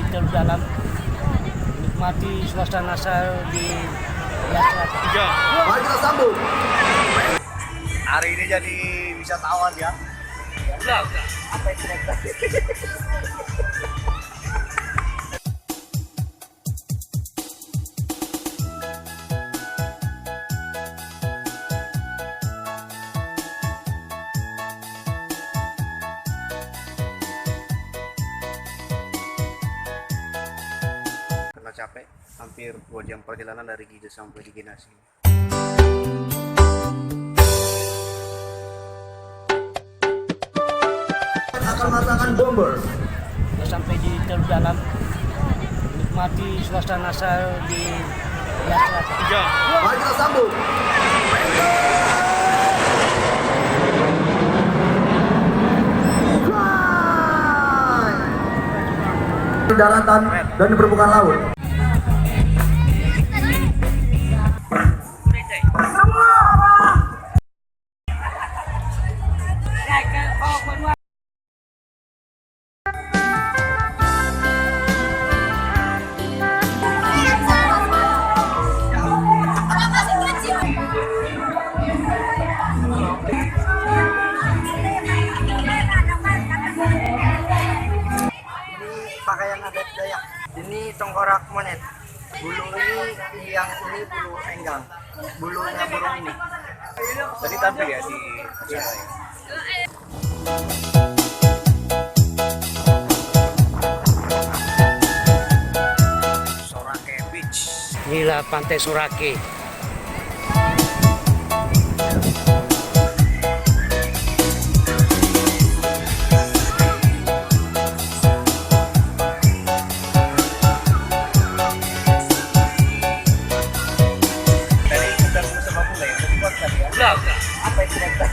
terus dalam menikmati suasana di Yasrat. Mari kita sambut. Hari ini jadi wisatawan ya. Udah. Apa itu mereka? Karena capek, hampir 2 jam perjalanan dari Gida sampai di Ginasi. Akan merasakan bomber. Sampai di terus dalam menikmati suasana di Yasrat. Mari kita sambut. Di daratan dan di permukaan laut. Pakaian adat Dayak. Ini tengkorak monet. Bulu ini yang ini bulu enggang. Bulunya burung ini. Tadi tampil ya di acara ya. Sorake Beach. Inilah Pantai Sorake. Dari udah sama mulai, tadi buat tadi ya. Udah. Apa itu mereka?